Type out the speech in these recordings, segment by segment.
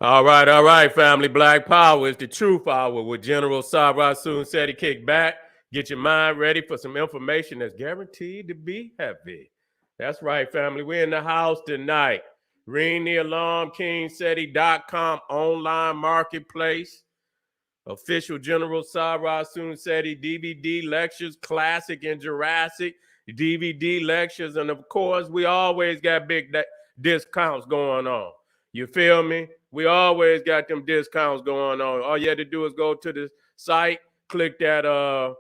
All right, family. Black Power is the truth hour with General Sara Seti. Kick back, get your mind ready for some information that's guaranteed to be heavy. That's right, family. We're in the house tonight. Ring the alarm, kingseti.com online marketplace. Official General Sara Seti DVD lectures, classic and Jurassic DVD lectures. And of course, we always got big discounts going on. You feel me? We always got them discounts going on. All you had to do is go to the site, click that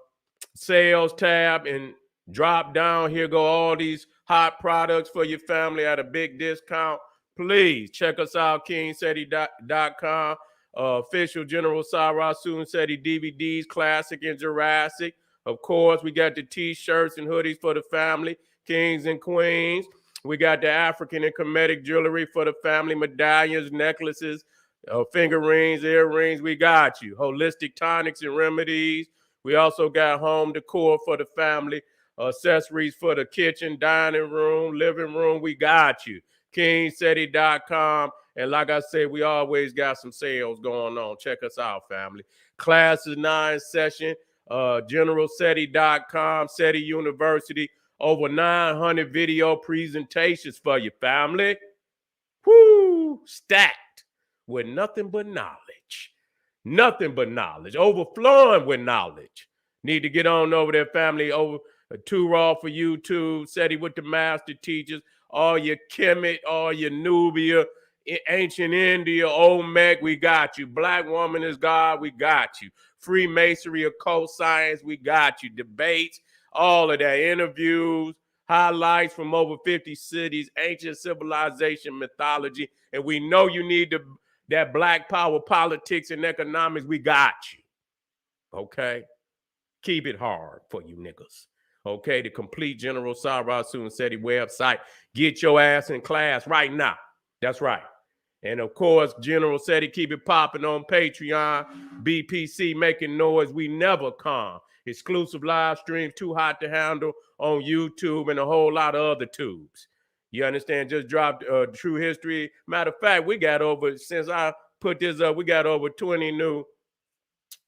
sales tab, and drop down. Here go all these hot products for your family at a big discount. Please check us out, kingseti.com. Official General Sara Seti DVDs, classic and Jurassic. Of course, we got the t-shirts and hoodies for the family, kings and queens. We got the African and Kemetic jewelry for the family, medallions, necklaces, finger rings, earrings. We got you. Holistic tonics and remedies. We also got home decor for the family, accessories for the kitchen, dining room, living room. We got you. kingseti.com. And like I said, we always got some sales going on. Check us out, family. Class is 9 session. GeneralSeti.com, Seti University. Over 900 video presentations for your family. Woo! Stacked with nothing but knowledge. Nothing but knowledge. Overflowing with knowledge. Need to get on over there, family. Over Too Raw for YouTube. Seti with the master teachers. All your Kemet, all your Nubia, ancient India, Olmec, we got you. Black woman is God, we got you. Freemasonry, occult science, we got you. Debates, all of that. Interviews, highlights from over 50 cities, ancient civilization, mythology. And we know you need that black power, politics, and economics. We got you. Okay? Keep it hard for you niggas. Okay? The complete General Sara Seti website. Get your ass in class right now. That's right. And of course, General Seti, keep it popping on Patreon. BPC making noise. We never come. Exclusive live streams, too hot to handle on YouTube and a whole lot of other tubes. You understand? Just dropped True History. Matter of fact, we got over, since I put this up, we got over 20 new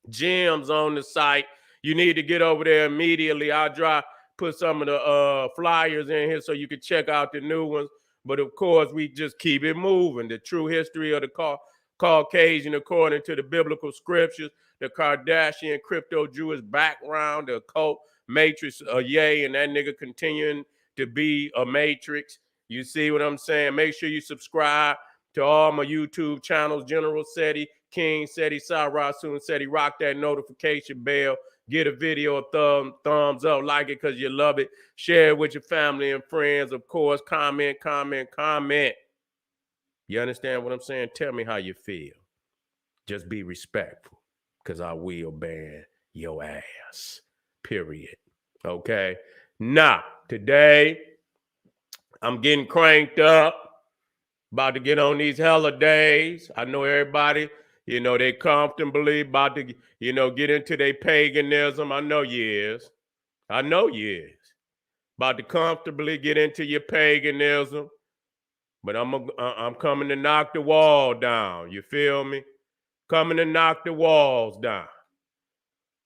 gems on the site. You need to get over there immediately. I'll put some of the flyers in here so you can check out the new ones. But of course, we just keep it moving. The true history of the Caucasian according to the biblical scriptures, the Kardashian crypto-Jewish background, the occult matrix, yay, and that nigga continuing to be a matrix. You see what I'm saying? Make sure you subscribe to all my YouTube channels, General Seti, King Seti, Sara Seti. Rock that notification bell. Get a video a thumbs up, like it because you love it. Share it with your family and friends. Of course, comment. You understand what I'm saying? Tell me how you feel. Just be respectful because I will ban your ass. Period. Okay? Now, today, I'm getting cranked up. About to get on these holidays. I know everybody, they comfortably about to, get into their paganism. I know you is. About to comfortably get into your paganism. But I'm coming to knock the wall down. You feel me? Coming to knock the walls down.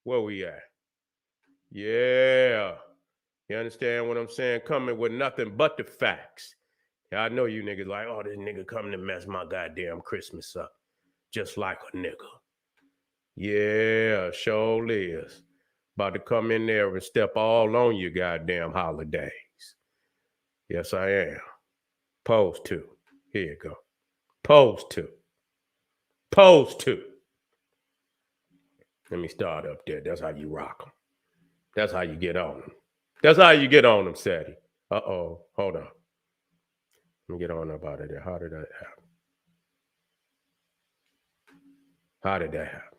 Where we at? Yeah. You understand what I'm saying? Coming with nothing but the facts. Yeah, I know you niggas like, oh, this nigga coming to mess my goddamn Christmas up. Just like a nigga. Yeah, sure is. About to come in there and step all on your goddamn holidays. Yes, I am. Pose 2. Here you go. Pose 2. Let me start up there. That's how you rock them. That's how you get on them. Seti. Uh-oh. Hold on. Let me get on up out of there. How did that happen?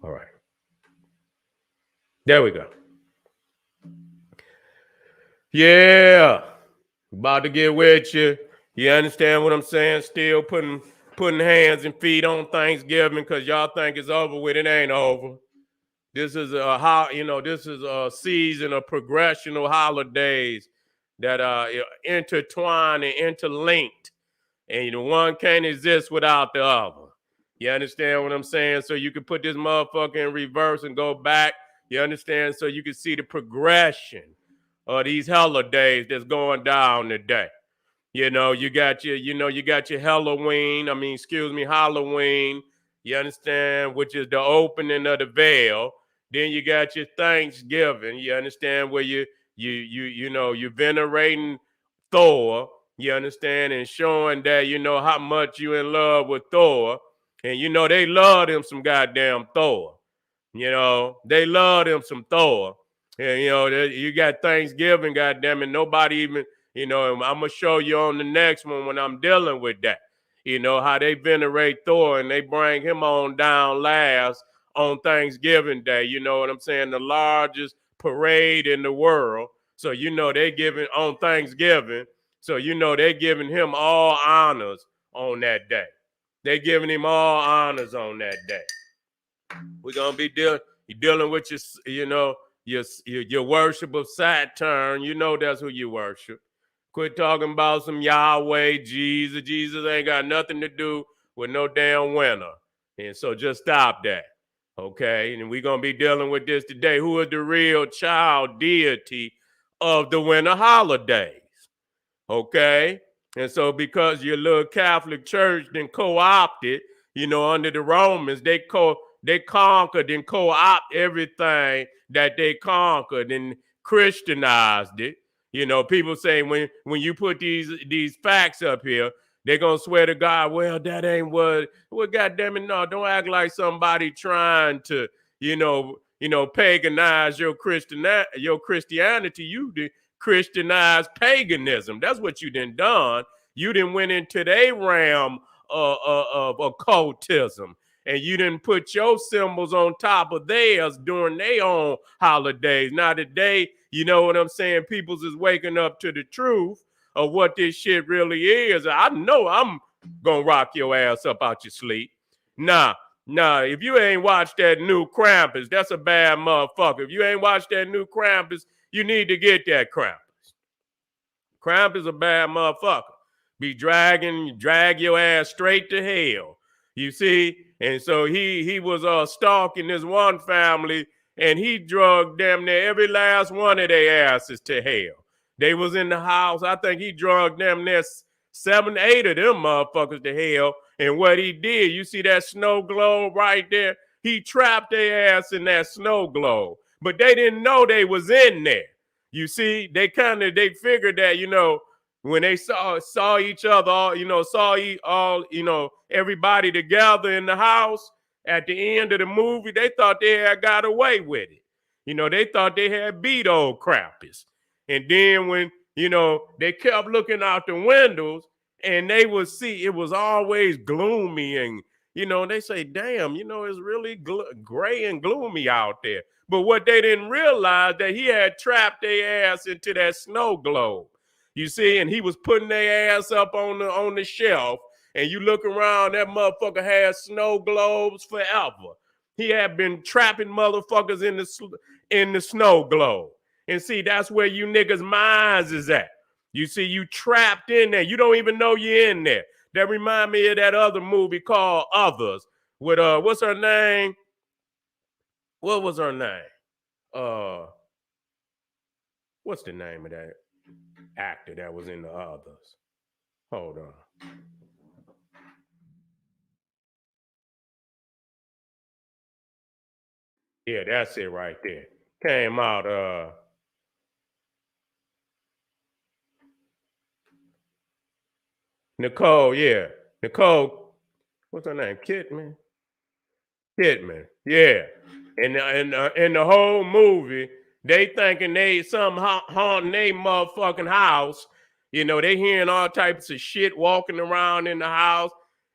All right. There we go. Yeah. About to get with you. You understand what I'm saying? Still putting hands and feet on Thanksgiving because y'all think it's over with. It ain't over. This is a season of progression of holidays. that are intertwined and interlinked, and the one can't exist without the other. You understand what I'm saying? So you can put this motherfucker in reverse and go back. You understand? So you can see the progression of these holidays that's going down today. You got your Halloween. Halloween. You understand, which is the opening of the veil. Then you got your Thanksgiving. You understand, where you're venerating Thor. You understand, and showing that how much you in love with Thor, and they love him some goddamn Thor. They love him some Thor, and you got Thanksgiving, goddamn it. Nobody even. I'm gonna show you on the next one when I'm dealing with that. How they venerate Thor and they bring him on down last on Thanksgiving Day. You know what I'm saying? The largest parade in the world. So they giving on Thanksgiving. So they giving him all honors on that day. They giving him all honors on that day. We're gonna be dealing with your worship of Saturn. That's who you worship. Quit talking about some Yahweh, Jesus. Jesus ain't got nothing to do with no damn winter. And so just stop that. Okay? And we're going to be dealing with this today. Who is the real child deity of the winter holidays? Okay? And so because your little Catholic church then co-opted, under the Romans, they conquered and co-opted everything that they conquered and Christianized it. People say when you put these facts up here, they're gonna swear to God, well, that ain't what goddamn it, no, don't act like somebody trying to, paganize your Christianity. You did Christianize paganism. That's what you done. You didn't went into their realm of occultism. And you didn't put your symbols on top of theirs during their own holidays. Now today, you know what I'm saying? People's is waking up to the truth of what this shit really is. I know I'm gonna rock your ass up out your sleep. Nah, if you ain't watched that new Krampus, that's a bad motherfucker. If you ain't watched that new Krampus, you need to get that Krampus. Krampus a bad motherfucker. Drag your ass straight to hell. You see? And so he was stalking this one family, and he drugged damn near every last one of their asses to hell. They was in the house. I think he drugged them there 7, 8 of them motherfuckers to hell. And what he did, you see that snow globe right there? He trapped their ass in that snow globe. But they didn't know they was in there. You see, they figured that, when they saw each other, everybody together in the house at the end of the movie, they thought they had got away with it. They thought they had beat old Krampus. And then when, they kept looking out the windows and they would see it was always gloomy and, they say, damn, it's really gray and gloomy out there. But what they didn't realize that he had trapped their ass into that snow globe. You see, and he was putting their ass up on the shelf, and you look around, that motherfucker had snow globes forever. He had been trapping motherfuckers in the snow globe. And see, that's where you niggas' minds is at. You see, you trapped in there. You don't even know you're in there. That remind me of that other movie called Others with what's her name? What was her name? What's the name of that actor that was in the Others? Hold on. Yeah, that's it right there. Came out Nicole, yeah. Nicole, what's her name? Kidman, yeah. And the whole movie, they thinking they somehow haunting their motherfucking house. They hearing all types of shit walking around in the house.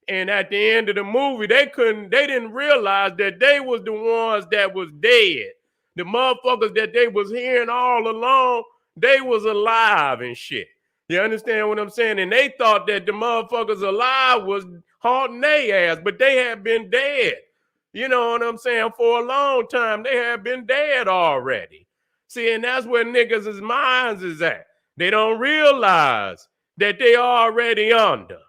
And at the end of the movie, they didn't realize that they was the ones that was dead. The motherfuckers that they was hearing all along, they was alive and shit. You understand what I'm saying? And they thought that the motherfuckers alive was haunting their ass, but they had been dead. You know what I'm saying? For a long time, they had been dead already. See, and that's where niggas' minds is at. They don't realize that they already under.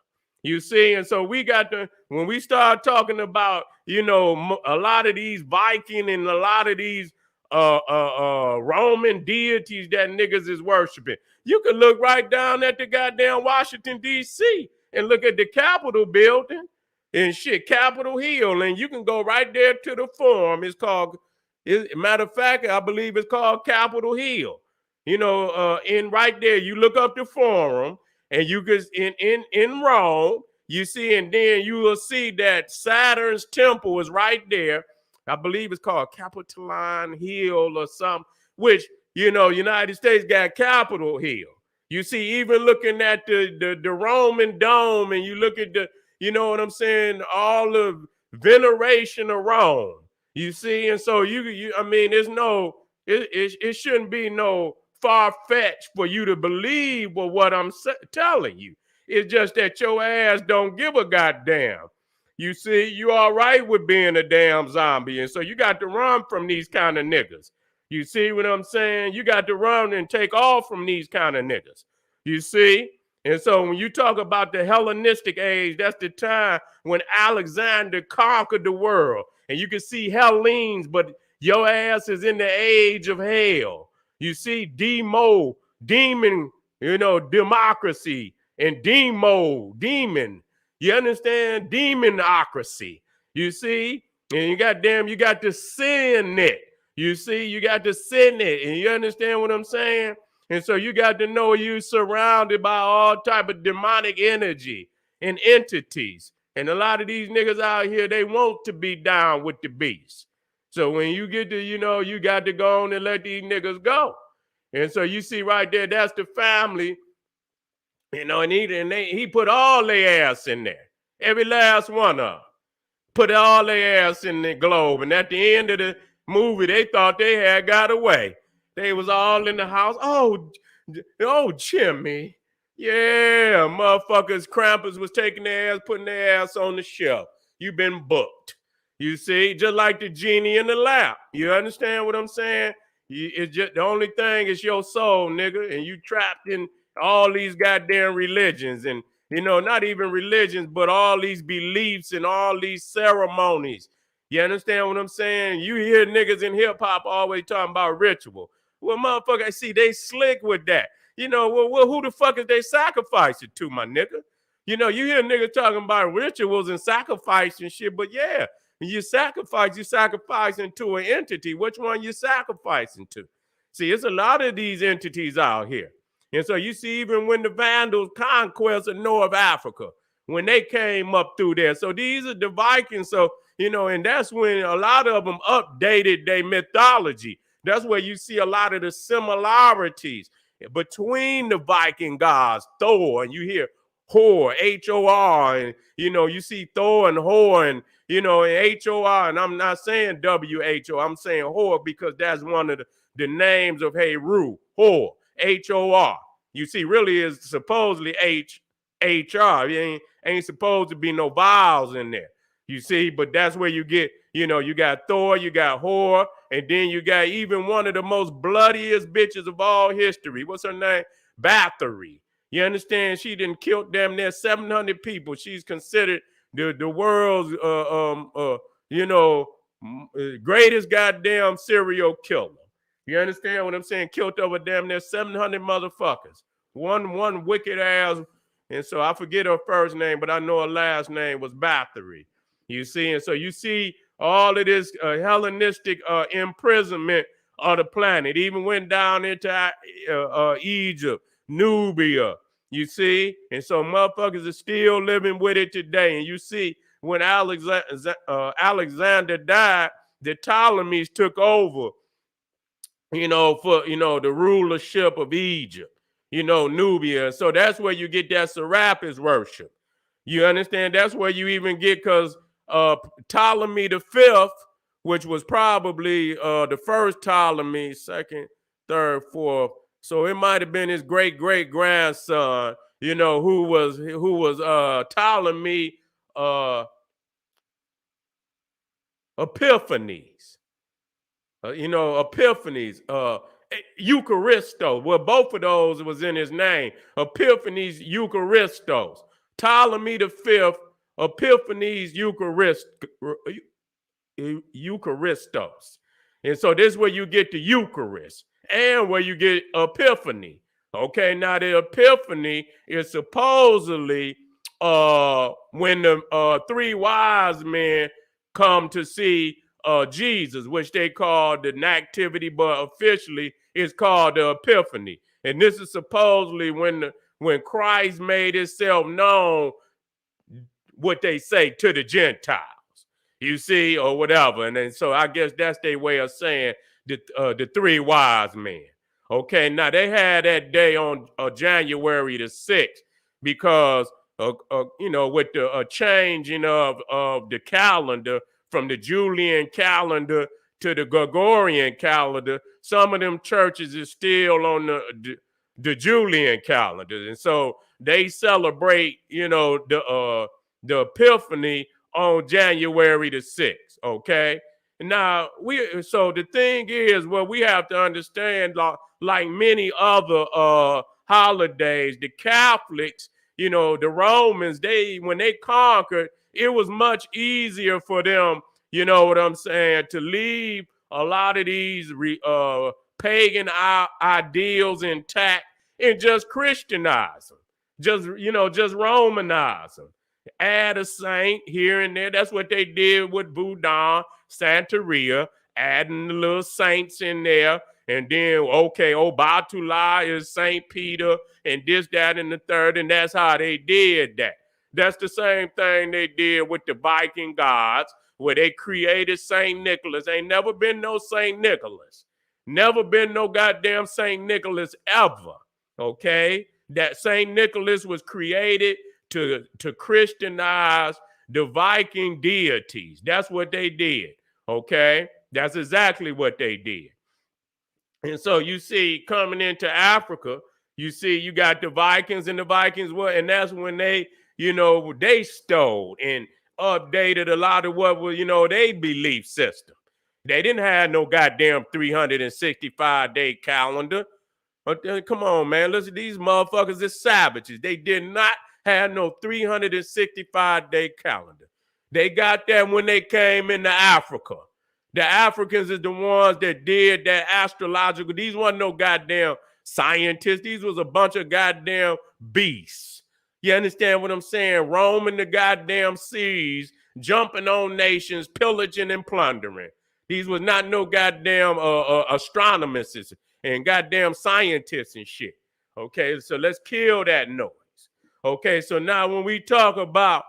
You see, and so we got to, when we start talking about, a lot of these Viking and a lot of these Roman deities that niggas is worshiping, you can look right down at the goddamn Washington, D.C. and look at the Capitol building and shit, Capitol Hill, and you can go right there to the Forum. It's called, matter of fact, I believe it's called Capitol Hill. In right there, you look up the Forum, and you can in Rome, you see, and then you will see that Saturn's temple is right there. I believe it's called Capitoline Hill or something, which, United States got Capitol Hill. You see, even looking at the Roman dome, and you look at the, you know what I'm saying, all the veneration of Rome. You see, and so I mean, there's no, it shouldn't be no far-fetched for you to believe what I'm telling you. It's just that your ass don't give a goddamn. You see, you all right with being a damn zombie, and so you got to run from these kind of niggas. You see what I'm saying? You got to run and take off from these kind of niggas. You see? And so when you talk about the Hellenistic age, that's the time when Alexander conquered the world. And you can see Hellenes, but your ass is in the age of hell. You see, demon, democracy, and demon. You understand? Demonocracy. You see? And you got the sin it. You see, you got the sin it. And you understand what I'm saying? And so you got to know you surrounded by all type of demonic energy and entities. And a lot of these niggas out here, they want to be down with the beast. So when you get to, you got to go on and let these niggas go. And so you see right there, that's the family, and he put all their ass in there. Every last one of them. Put all their ass in the globe. And at the end of the movie, they thought they had got away. They was all in the house. Oh, Jimmy. Yeah, motherfuckers, Krampus was taking their ass, putting their ass on the shelf. You been booked. You see, just like the genie in the lamp. You understand what I'm saying? It's just the only thing is your soul, nigga, and you trapped in all these goddamn religions, and not even religions, but all these beliefs and all these ceremonies. You understand what I'm saying? You hear niggas in hip hop always talking about ritual. Well, motherfucker, see, they slick with that. Well, who the fuck is they sacrificing to, my nigga? You hear niggas talking about rituals and sacrifice and shit, but yeah, you sacrificing to an entity. Which one you sacrificing to? See, it's a lot of these entities out here. And so you see, even when the Vandals conquests of North Africa, when they came up through there. So these are the Vikings. So, and that's when a lot of them updated their mythology. That's where you see a lot of the similarities between the Viking gods, Thor, and you hear Hor, H-O-R, and, you see Thor and Hor, and, and H-O-R, and I'm not saying W-H-O, I'm saying Hor because that's one of the names of Heru, Hor, H-O-R. You see, really is supposedly H-R. It ain't supposed to be no vowels in there. You see, but that's where you get, you got Thor, you got Hor, and then you got even one of the most bloodiest bitches of all history. What's her name? Bathory. You understand? She done killed damn near 700 people. She's considered the world's, greatest goddamn serial killer. You understand what I'm saying? Killed over damn near 700 motherfuckers. One wicked ass. And so I forget her first name, but I know her last name was Bathory. You see? And so you see all of this Hellenistic imprisonment of the planet. Even went down into Egypt, Nubia. You see? And so motherfuckers are still living with it today. And you see, when Alexander died, the Ptolemies took over, for, the rulership of Egypt, Nubia. So that's where you get that Serapis worship. You understand? That's where you even get, because Ptolemy the Fifth, which was probably the first Ptolemy, second, third, fourth. So it might have been his great-great-grandson, who was Ptolemy Epiphanes. Epiphanes, Eucharistos. Well, both of those was in his name. Epiphanes Eucharistos. Ptolemy the Fifth, Epiphanes Eucharistos. And so this is where you get the Eucharist and where you get Epiphany. Okay, now the Epiphany is supposedly when the three wise men come to see Jesus, which they call the nativity, but officially it's called the Epiphany. And this is supposedly when Christ made himself known, what they say, to the Gentiles, you see, or whatever. And then so I guess that's their way of saying the three wise men. Okay, now they had that day on January the 6th because with the changing of the calendar from the Julian calendar to the Gregorian calendar, some of them churches is still on the Julian calendar, and so they celebrate, the Epiphany on January the 6th. Okay. Now so the thing is, well, we have to understand, like many other holidays, the Catholics, the Romans, when they conquered, it was much easier for them, you know what I'm saying, to leave a lot of these pagan ideals intact and just Christianize them, just Romanize them. Add a saint here and there. That's what they did with Boudin, Santeria, adding the little saints in there. And then, okay, Obatula is Saint Peter, and this, that, and the third, and that's how they did that. That's the same thing they did with the Viking gods, where they created Saint Nicholas. Ain't never been no Saint Nicholas. Never been no goddamn Saint Nicholas ever, okay? That Saint Nicholas was created to Christianize the Viking deities. That's what they did, okay? That's exactly what they did. And so you see, coming into Africa, you see you got the Vikings, and the Vikings and that's when they, they stole and updated a lot of what was, their belief system. They didn't have no goddamn 365-day calendar. Come on, man. Listen, these motherfuckers are savages. They did not have no 365-day calendar. They got that when they came into Africa. The Africans is the ones that did that astrological. These wasn't no goddamn scientists. These was a bunch of goddamn beasts. You understand what I'm saying? Roaming the goddamn seas, jumping on nations, pillaging and plundering. These was not no goddamn astronomers and goddamn scientists and shit. Okay, so let's kill that noise. Okay, so now when we talk about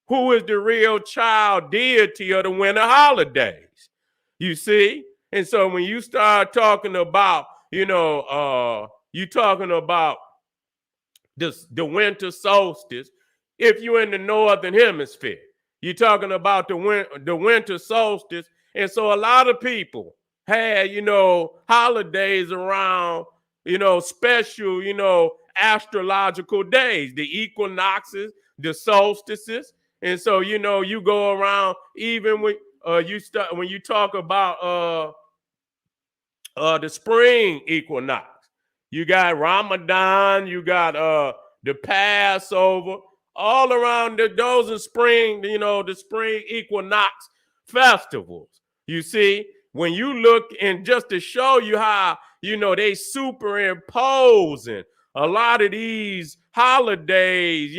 who is the real child deity of the winter holidays, you see? And so when you start talking about, you talking about the winter solstice, if you're in the northern hemisphere, you're talking about the winter solstice. And so a lot of people had, holidays around, special, astrological days, the equinoxes, the solstices. And so, you go around, even when when you talk about the spring equinox, you got Ramadan, you got the Passover, all around those are spring, the spring equinox festivals. You see, when you look, and just to show you how, they superimposing a lot of these holidays,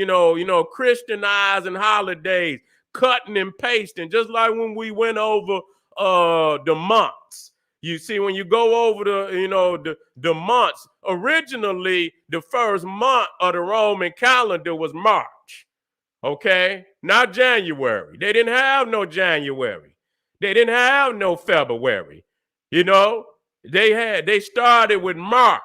Christianizing holidays, cutting and pasting, just like when we went over the months. You see, when you go over the months, originally the first month of the Roman calendar was March, okay? Not January. They didn't have no January. They didn't have no February. They started with March.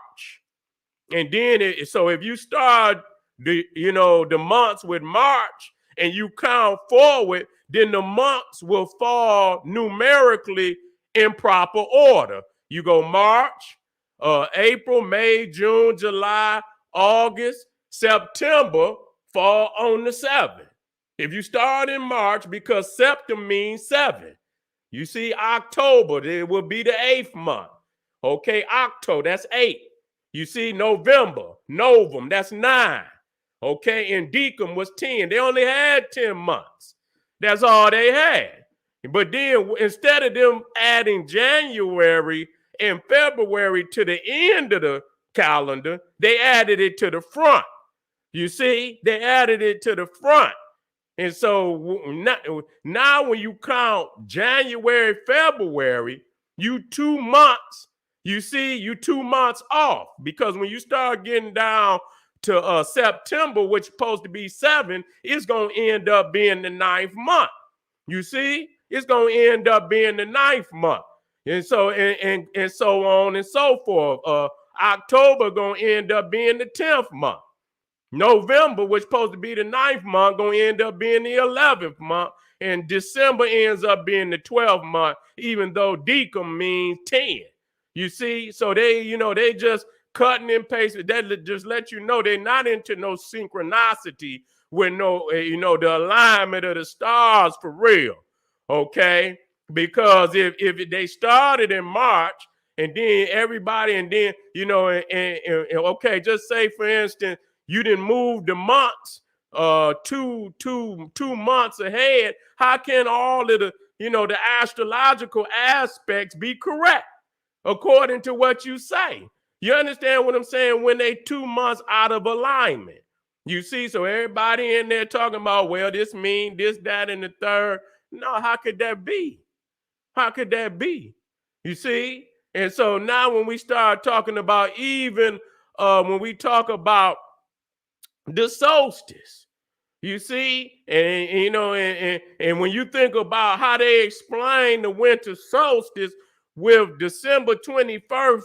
And then, so if you start the months with March and you count forward, then the months will fall numerically in proper order. You go March, April, May, June, July, August, September fall on the 7th. If you start in March, because septem means 7. You see, October, it will be the 8th month. Okay, Octo, that's 8. You see, November, Novum, that's 9. Okay, and Decem was 10. They only had 10 months. That's all they had. But then instead of them adding January and February to the end of the calendar, they added it to the front. You see, they added it to the front. And so now when you count January, February, you 2 months, you see, you 2 months off. Because when you start getting down to September, which is supposed to be 7, it's going to end up being the 9th month. You see, it's going to end up being the 9th month. And so and so on and so forth. October going to end up being the 10th month. November, which is supposed to be the 9th month, going to end up being the 11th month. And December ends up being the 12th month, even though Decem means 10. You see? So they just cutting and pasting. That just let you know they're not into no synchronicity with the alignment of the stars for real. Okay? Because if they started in March and then everybody, and then, okay, just say for instance, you didn't move the months two months ahead. How can all of the astrological aspects be correct according to what you say? You understand what I'm saying? When they 2 months out of alignment. You see, so everybody in there talking about, well, this mean this, that, and the third. No, how could that be? How could that be? You see? And so now when we start talking about even when we talk about the solstice, you see, and when you think about how they explain the winter solstice with December 21st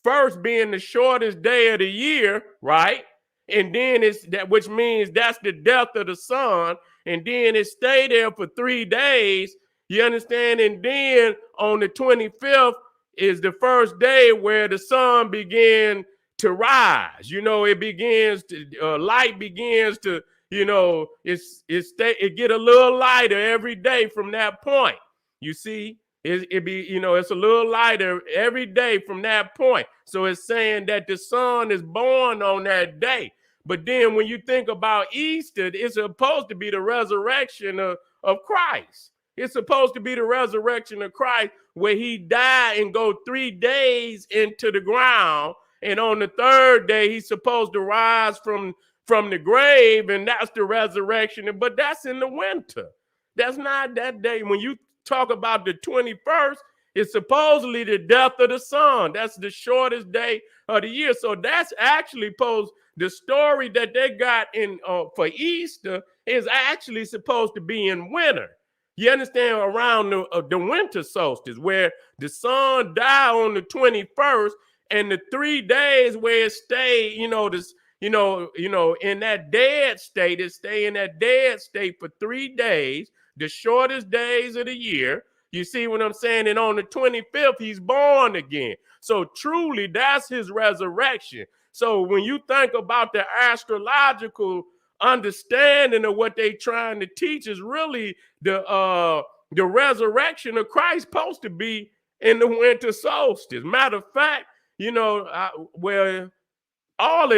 first being the shortest day of the year, right? And then it's that, which means that's the death of the sun, and then it stayed there for 3 days. You understand? And then on the 25th is the first day where the sun began to rise. It begins to light begins to, it get a little lighter every day from that point. You see, it's a little lighter every day from that point. So it's saying that the sun is born on that day. But then when you think about Easter, it's supposed to be the resurrection of Christ. It's supposed to be the resurrection of Christ, where he died and go 3 days into the ground. And on the 3rd day, he's supposed to rise from the grave, and that's the resurrection. But that's in the winter. That's not that day. When you talk about the 21st, it's supposedly the death of the sun. That's the shortest day of the year. So that's actually the story that they got in for Easter is actually supposed to be in winter. You understand? Around the winter solstice, where the sun died on the 21st, and the 3 days where it stayed, in that dead state, it stayed in that dead state for 3 days, the shortest days of the year. You see what I'm saying? And on the 25th, he's born again. So truly, that's his resurrection. So when you think about the astrological understanding of what they're trying to teach, is really the resurrection of Christ supposed to be in the winter solstice. Matter of fact, all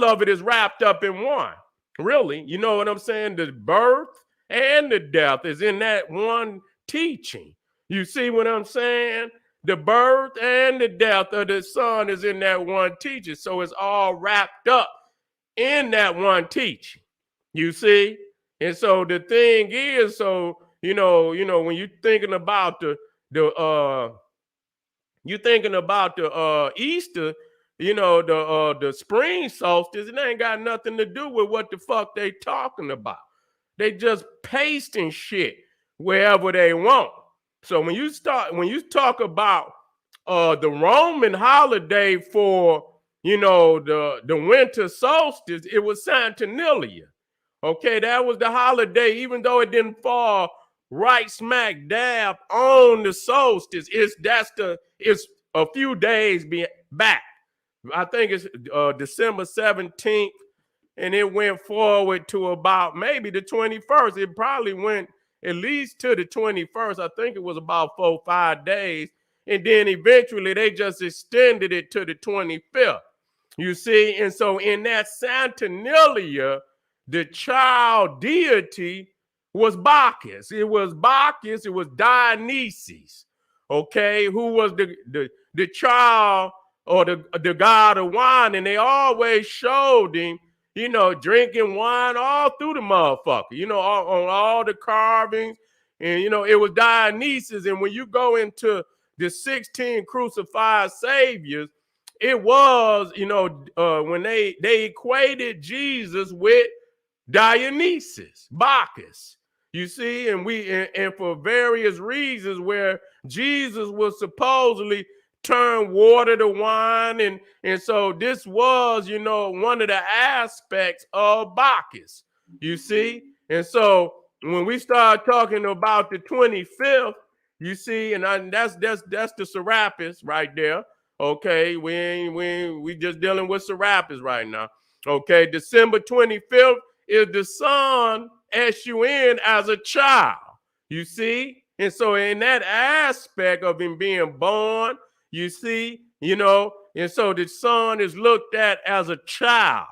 of it is wrapped up in one. Really, you know what I'm saying? The birth and the death is in that one teaching. You see what I'm saying? The birth and the death of the son is in that one teaching. So it's all wrapped up in that one teaching. You see? And so the thing is, so when you're thinking about the Easter, the spring solstice, it ain't got nothing to do with what the fuck they talking about. They just pasting shit wherever they want. So when you talk about the Roman holiday for the winter solstice, it was Saturnalia. Okay, that was the holiday, even though it didn't fall right smack dab on the solstice. It's a few days back. I think it's December 17th, and it went forward to about maybe the 21st. It probably went at least to the 21st. I think it was about 4 or 5 days. and then eventually they just extended it to the 25th. You see, and so in that Saturnalia, the child deity was Bacchus. It was Bacchus, it was Dionysus, okay, who was the child or the god of wine, and they always showed him, you know, drinking wine all through the motherfucker, you know, on all the carvings. And, you know, it was Dionysus. And when you go into the 16 crucified saviors, it was, you know, when they equated Jesus with Dionysus, Bacchus. You see, and for various reasons where Jesus was supposedly turn water to wine, and so this was, you know, one of the aspects of Bacchus. You see, and so when we start talking about the 25th, you see, and that's the Serapis right there. Okay, we just dealing with Serapis right now. Okay, December 25th is the sun S-U-N as a child. You see? And so in that aspect of him being born, you see, you know, and so the son is looked at as a child.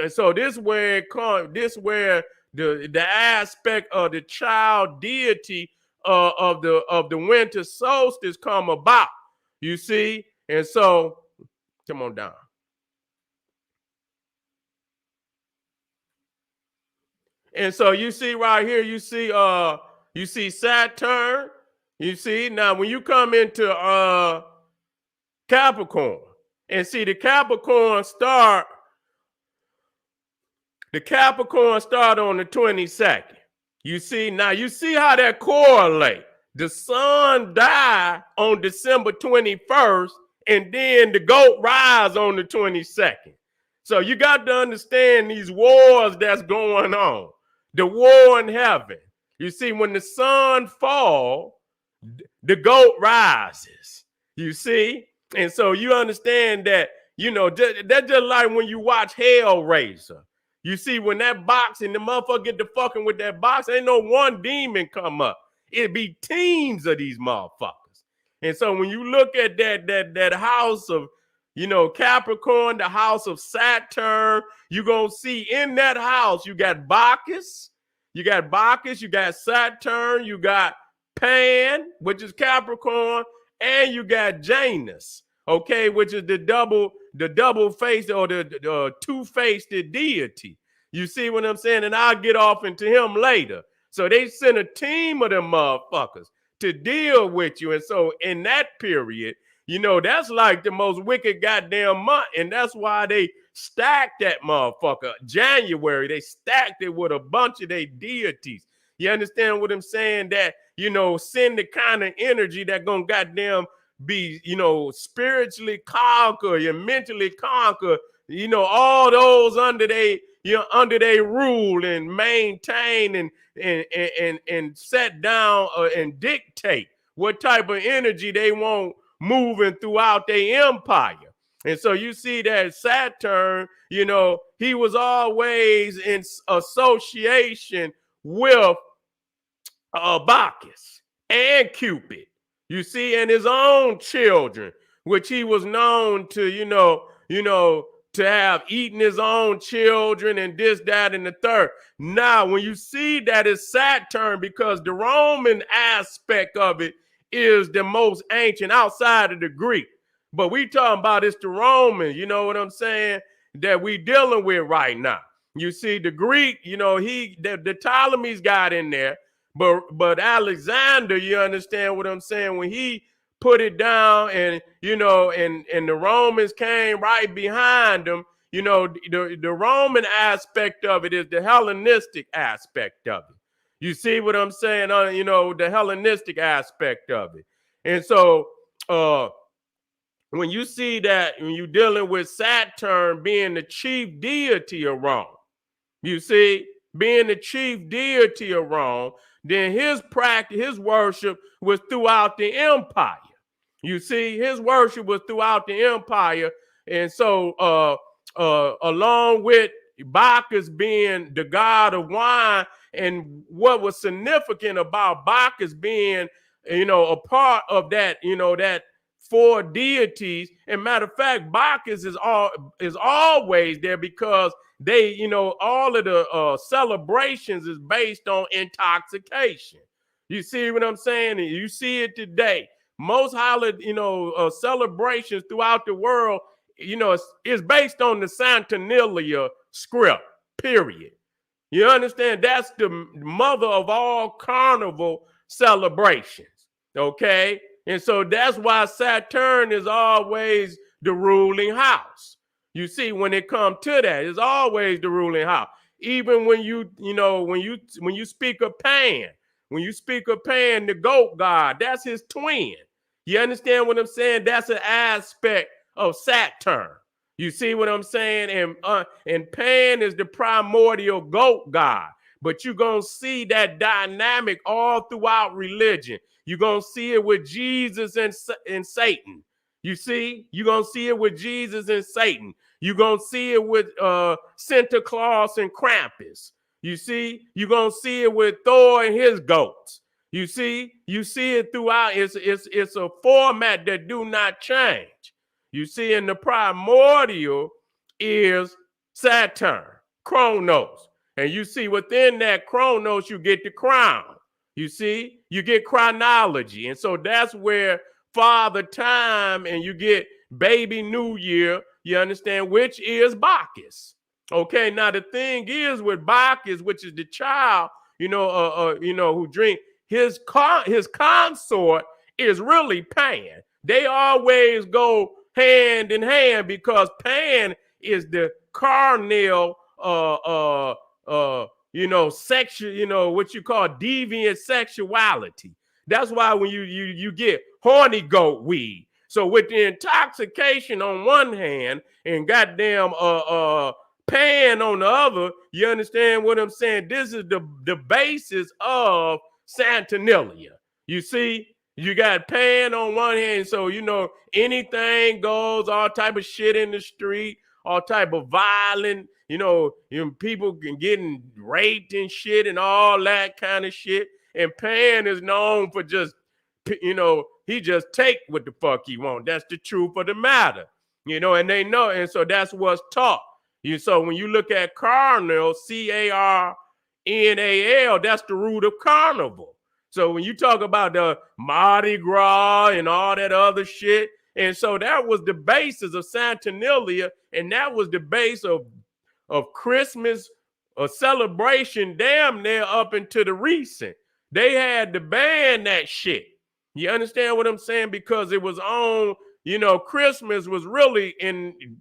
And so this where it comes, this where the aspect of the child deity of the winter solstice come about. You see? And so come on down. And so you see right here, you see Saturn. You see, now when you come into Capricorn, and see the Capricorn start on the 22nd. You see, now you see how that correlate. The sun died on December 21st, and then the goat rise on the 22nd. So you got to understand these wars that's going on. The war in heaven. You see, when the sun falls, the goat rises. You see? And so you understand that, you know, that's just like when you watch Hellraiser. You see, when that box and the motherfucker get to fucking with that box, ain't no one demon come up. It'd be teams of these motherfuckers. And so when you look at that house of, you know, Capricorn, the house of Saturn, you're going to see in that house, you got Bacchus, you got Saturn, you got Pan, which is Capricorn, and you got Janus, okay, which is the double-faced or the two-faced deity. You see what I'm saying? And I'll get off into him later. So they sent a team of them motherfuckers to deal with you. And so in that period, you know, that's like the most wicked goddamn month. And that's why they stacked that motherfucker. January, they stacked it with a bunch of their deities. You understand what I'm saying? That, you know, send the kind of energy that gonna goddamn be, you know, spiritually conquer and mentally conquer, you know, all those under they, you know, under their rule and maintain and set down and dictate what type of energy they want moving throughout their empire. And so you see that Saturn, you know, he was always in association with Bacchus and Cupid, you see, and his own children, which he was known to, you know, to have eaten his own children and this, that, and the third. Now, when you see that it's Saturn, because the Roman aspect of it is the most ancient outside of the Greek. But we talking about it's the Roman, you know what I'm saying, that we dealing with right now. You see, the Greek, you know, the Ptolemies got in there, but Alexander, you understand what I'm saying, when he put it down, and you know, and the Romans came right behind them. You know, the Roman aspect of it is the Hellenistic aspect of it. You see what I'm saying? You know, the Hellenistic aspect of it. And so when you see that, when you're dealing with Saturn being the chief deity of Rome, you see, being the chief deity of Rome, then his practice, his worship was throughout the empire. You see, his worship was throughout the empire. And so along with Bacchus being the god of wine, and what was significant about Bacchus being, you know, a part of that, you know, that four deities. And matter of fact, Bacchus is always there because they, you know, all of the celebrations is based on intoxication. You see what I'm saying? And you see it today. Most holiday, you know, celebrations throughout the world, you know, it's based on the Saturnalia script, period. You understand? That's the mother of all carnival celebrations. Okay. And so that's why Saturn is always the ruling house. You see, when it comes to that, it's always the ruling house. Even when when you speak of Pan, when you speak of Pan, the goat god, that's his twin. You understand what I'm saying? That's an aspect of Saturn. You see what I'm saying? And Pan is the primordial goat god. But you're going to see that dynamic all throughout religion. You're going to see it with Jesus and Satan. You see? You're going to see it with Jesus and Satan. You're going to see it with Santa Claus and Krampus. You see? You're going to see it with Thor and his goats. You see? You see it throughout. It's a format that do not change. You see, and the primordial is Saturn, Chronos. And you see within that Chronos, you get the crown. You see, you get chronology. And so that's where Father Time and you get Baby New Year, you understand, which is Bacchus. Okay, now the thing is with Bacchus, which is the child, who drink, his consort is really Pan. They always go hand in hand because Pan is the carnal sexual, what you call deviant sexuality. That's why when you get horny goat weed. So with the intoxication on one hand and goddamn Pan on the other, you understand what I'm saying? This is the basis of Saturnalia. You see, you got Pan on one hand, so anything goes, all type of shit in the street, all type of violent, people getting raped and shit and all that kind of shit. And Pan is known for just, he just take what the fuck he want. That's the truth of the matter, and they know. And so that's what's taught. So when you look at carnal, Carnal, that's the root of carnival. So when you talk about the Mardi Gras and all that other shit, and so that was the basis of Saturnalia, and that was the base of Christmas, a celebration damn near up into the recent. They had to ban that shit. You understand what I'm saying? Because it was on, Christmas was really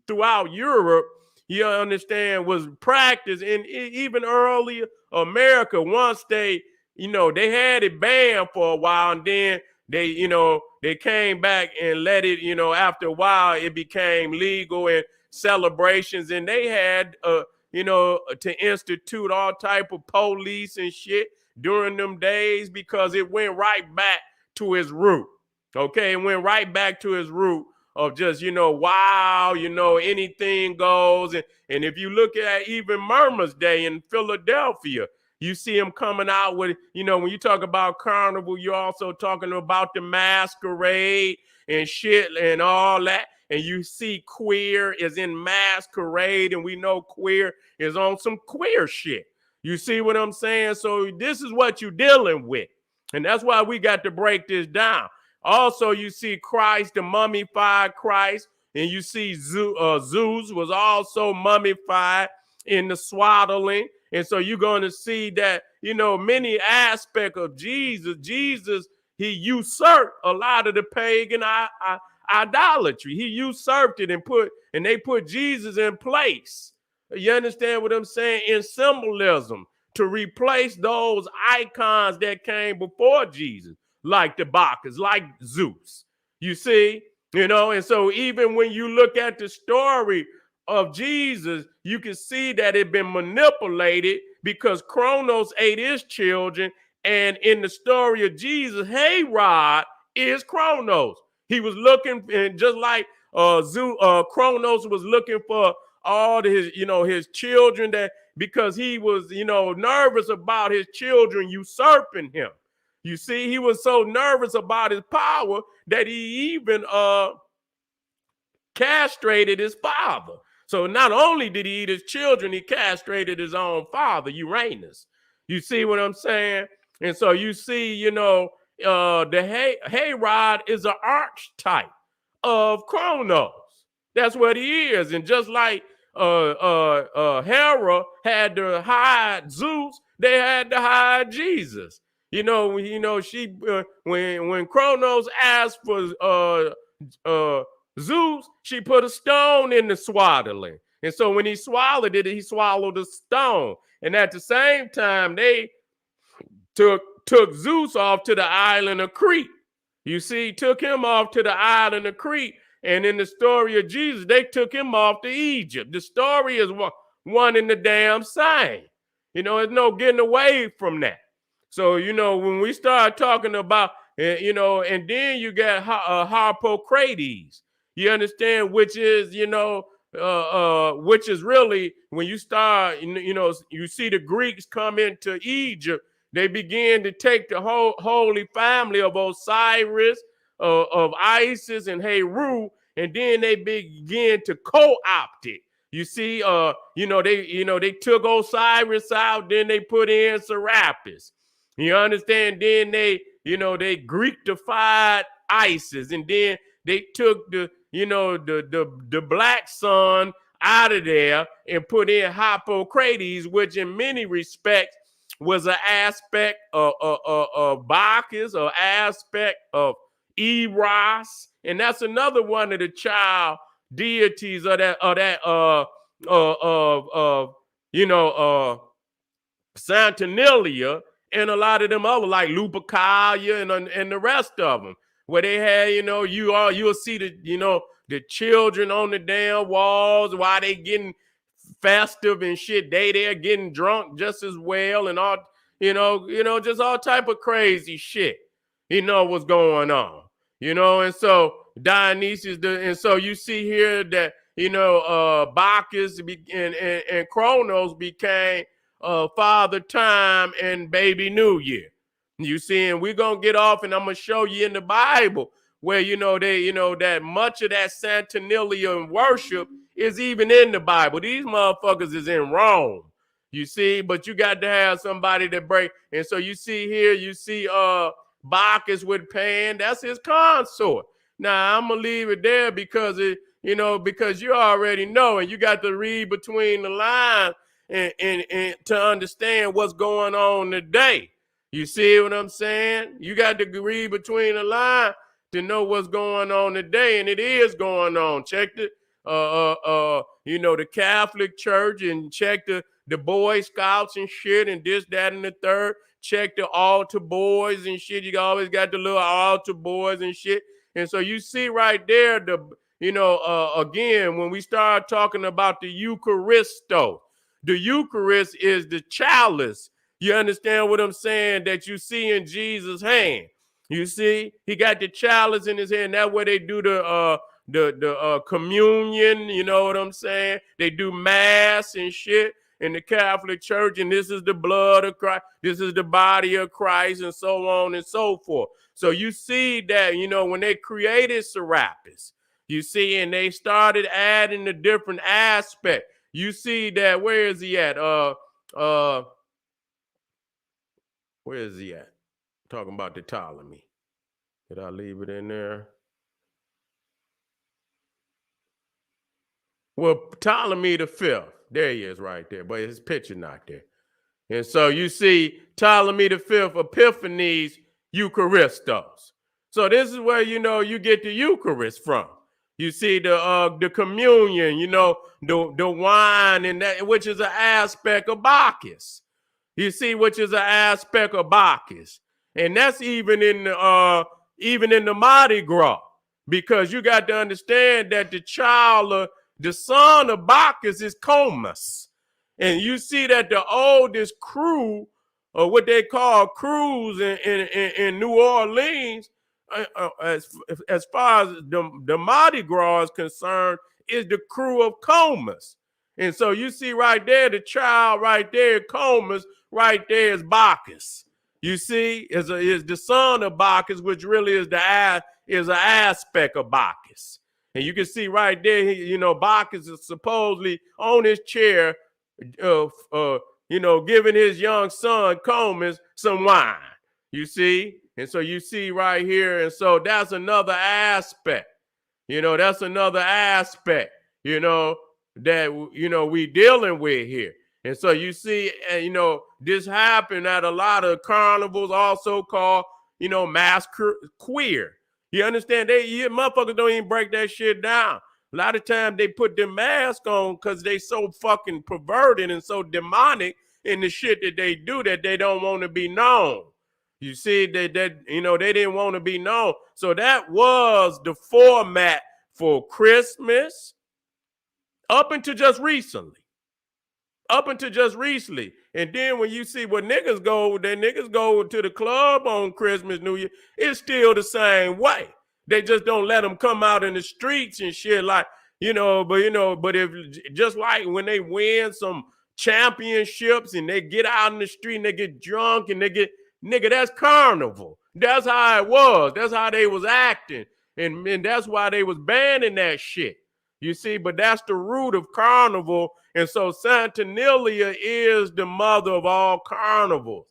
throughout Europe, you understand, was practiced in even earlier America. Once they had it banned for a while, and then they came back and let it, after a while it became legal and celebrations, and they had to institute all type of police and shit during them days because it went right back to its root. Okay, it went right back to its root of just, wow, anything goes. And if you look at even Murmur's Day in Philadelphia, you see him coming out with, when you talk about carnival, you're also talking about the masquerade and shit and all that. And you see queer is in masquerade, and we know queer is on some queer shit. You see what I'm saying? So this is what you're dealing with. And that's why we got to break this down. Also, you see Christ, the mummified Christ, and you see Zeus was also mummified in the swaddling. And so you're going to see that, many aspects of Jesus. Jesus, he usurped a lot of the pagan idolatry. He usurped it and they put Jesus in place. You understand what I'm saying? In symbolism to replace those icons that came before Jesus, like the Bacchus, like Zeus. You see, and so even when you look at the story of Jesus, you can see that it been manipulated because Kronos ate his children. And in the story of Jesus, Herod is Kronos. He was looking, and just like Kronos was looking for all his children, that because he was, nervous about his children usurping him. You see, he was so nervous about his power that he even castrated his father. So not only did he eat his children, he castrated his own father, Uranus. You see what I'm saying? And so you see, the Hayrod is an archetype of Kronos. That's what he is. And just like Hera had to hide Zeus, they had to hide Jesus. She when Kronos asked for Zeus, she put a stone in the swaddling. And so when he swallowed it, he swallowed a stone. And at the same time, they took Zeus off to the island of Crete. You see, took him off to the island of Crete. And in the story of Jesus, they took him off to Egypt. The story is one and the damn same. There's no getting away from that. So, when we start talking about, and then you got Harpocrates. You understand, which is really when you start, you see the Greeks come into Egypt, they begin to take the whole holy family of Osiris, of Isis and Heru, and then they begin to co-opt it. You see, they took Osiris out, then they put in Serapis. You understand? Then they Greekified Isis, and then they took the black sun out of there and put in Hippocrates, which in many respects was an aspect of Bacchus, or aspect of Eros, and that's another one of the child deities of Saturnalia, and a lot of them other like Lupercalia and the rest of them, where they had, you'll see the children on the damn walls while they getting festive and shit. They're getting drunk just as well, and all, just all type of crazy shit. What's going on, and so Dionysus, and so you see here that, Bacchus and Kronos became Father Time and Baby New Year. You see, and we're gonna get off, and I'm gonna show you in the Bible where that much of that Saturnalia worship is even in the Bible. These motherfuckers is in Rome. You see, but you got to have somebody that break. And so you see here, Bacchus with Pan, that's his consort. Now I'm gonna leave it there because because you already know, and you got to read between the lines and to understand what's going on today. You see what I'm saying? You got to read between the lines to know what's going on today, and it is going on. Check the Catholic Church, and check the Boy Scouts and shit, and this, that, and the third. Check the altar boys and shit. You always got the little altar boys and shit. And so you see right there, again, when we start talking about the Eucharisto, the Eucharist is the chalice. You understand what I'm saying? That you see in Jesus' hand. You see, he got the chalice in his hand. That's where they do the communion. You know what I'm saying? They do mass and shit in the Catholic Church, and this is the blood of Christ. This is the body of Christ, and so on and so forth. So you see that, when they created Serapis, you see, and they started adding the different aspects. You see that, where is he at? Where is he at? Talking about the Ptolemy. Did I leave it in there? Well, Ptolemy the Fifth. There he is right there, but his picture not there. And so you see Ptolemy the Fifth, Epiphanes, Eucharistos. So this is where, you get the Eucharist from. You see the communion, the wine, and that, which is an aspect of Bacchus. You see, which is an aspect of Bacchus. And that's even in the Mardi Gras, because you got to understand that the son of Bacchus is Comus. And you see that the oldest crew, or what they call crews in New Orleans, as far as the Mardi Gras is concerned, is the crew of Comus. And so you see right there, the child right there, Comus, right there is Bacchus. You see, is the son of Bacchus, which really is an aspect of Bacchus. And you can see right there, Bacchus is supposedly on his chair, giving his young son Comus some wine. You see, and so you see right here, and so that's another aspect. That's another aspect. That we dealing with here. And so you see, this happened at a lot of carnivals, also called, mass queer. You understand? Motherfuckers don't even break that shit down. A lot of times they put the mask on because they so fucking perverted and so demonic in the shit that they do that they don't want to be known. You see, they didn't want to be known. So that was the format for Christmas up until just recently. And then when you see what niggas go to the club on Christmas, New Year, it's still the same way. They just don't let them come out in the streets and shit but if just like when they win some championships and they get out in the street and they get drunk and nigga, that's carnival. That's how it was. That's how they was acting. And that's why they was banning that shit. You see, but that's the root of carnival. And so Saturnalia is the mother of all carnivals.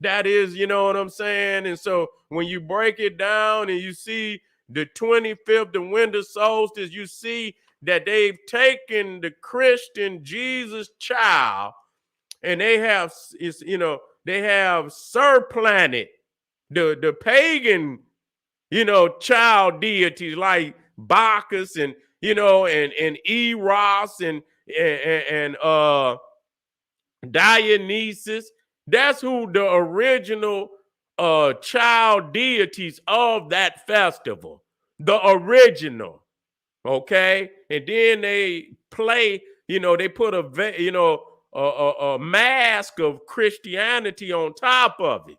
That is, you know what I'm saying? And so when you break it down and you see the 25th, the winter solstice, you see that they've taken the Christian Jesus child and they have supplanted the pagan, child deities like Bacchus and Eros and Dionysus. That's who the original child deities of that festival. The original. Okay? And then they play, they put a mask of Christianity on top of it.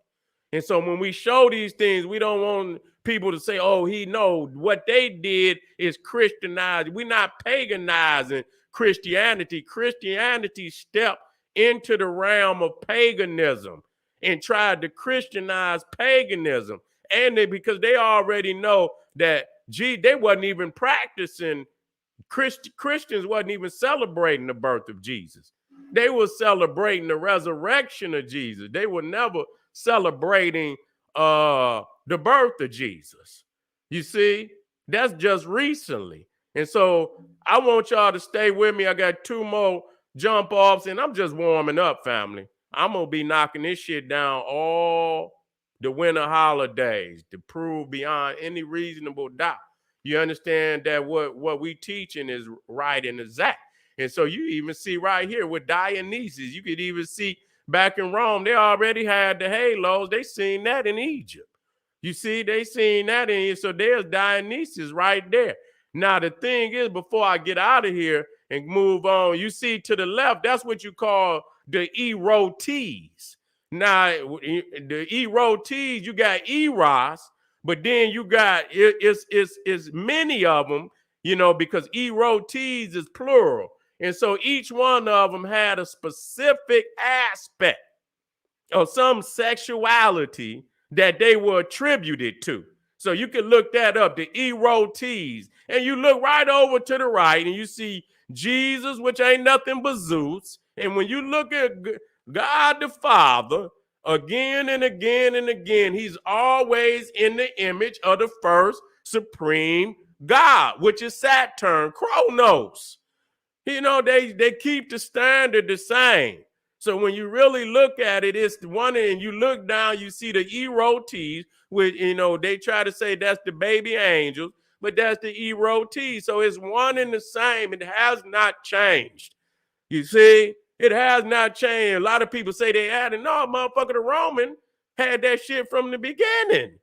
And so when we show these things, we don't want people to say, oh, what they did is Christianized. We're not paganizing Christianity. Christianity stepped into the realm of paganism and tried to Christianize paganism. And because they already know that, they wasn't even practicing, Christians wasn't even celebrating the birth of Jesus. They were celebrating the resurrection of Jesus. They were never celebrating the birth of Jesus. You see, that's just recently. And so I want y'all to stay with me. I got 2 more jump offs and I'm just warming up, family. I'm going to be knocking this shit down all the winter holidays to prove beyond any reasonable doubt. You understand that what we teaching is right and exact. And so you even see right here with Dionysus, you could even see back in Rome, they already had the halos. They seen that in Egypt. You see, they seen that in, so there's Dionysus right there. Now, the thing is, before I get out of here and move on, you see to the left, that's what you call the Erotes. Now, the Erotes, you got Eros, but then you got, it's many of them, because Erotes is plural. And so each one of them had a specific aspect of some sexuality that they were attributed to. So you can look that up, the Erotes. And you look right over to the right and you see Jesus, which ain't nothing but Zeus. And when you look at God the Father, again and again and again, he's always in the image of the first supreme God, which is Saturn, Kronos. They keep the standard the same. So when you really look at it, it's the one, and you look down, you see the Erotes, which, they try to say that's the baby angels, but that's the Erotes. So it's one and the same. It has not changed. You see, it has not changed. A lot of people say they added. No, motherfucker, the Roman had that shit from the beginning.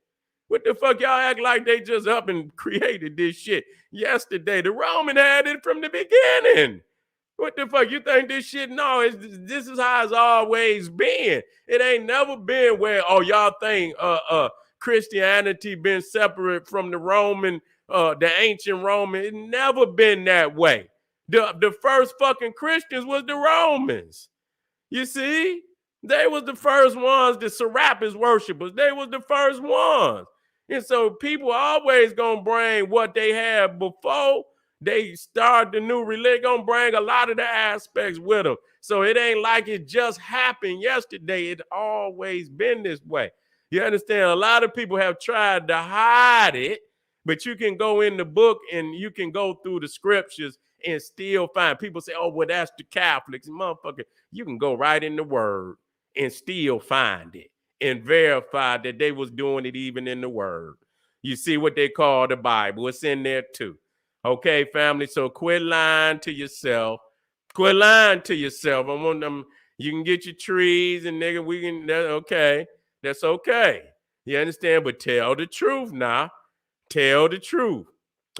What the fuck, y'all act like they just up and created this shit yesterday? The Roman had it from the beginning. What the fuck? You think this shit? No, this is how it's always been. It ain't never been where, oh, y'all think Christianity been separate from the Roman, the ancient Roman. It never been that way. The first fucking Christians was the Romans. You see? They was the first ones, the Serapis worshipers. They was the first ones. And so people always gonna bring what they had before they start the new religion, gonna bring a lot of the aspects with them. So it ain't like it just happened yesterday. It always been this way. You understand? A lot of people have tried to hide it, but you can go in the book and you can go through the scriptures and still find. People say, oh, well, that's the Catholics. Motherfucker, you can go right in the word and still find it and verify that they was doing it even in the word. You see what they call the Bible. It's in there too. Okay, family. So quit lying to yourself. Quit lying to yourself. I want them. You can get your trees and nigga, we can, okay. That's okay. You understand? But tell the truth now. Tell the truth.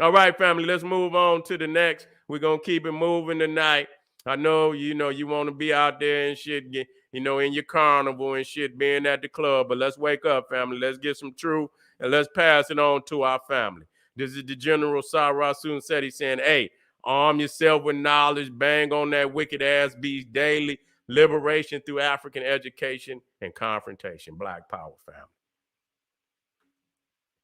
All right, family, let's move on to the next. We're going to keep it moving tonight. I know, you want to be out there and shit, in your carnival and shit, being at the club, but let's wake up, family. Let's get some truth and let's pass it on to our family. This is the General Sara Seti saying, hey, arm yourself with knowledge, bang on that wicked ass beast daily, liberation through African education and confrontation. Black power, family.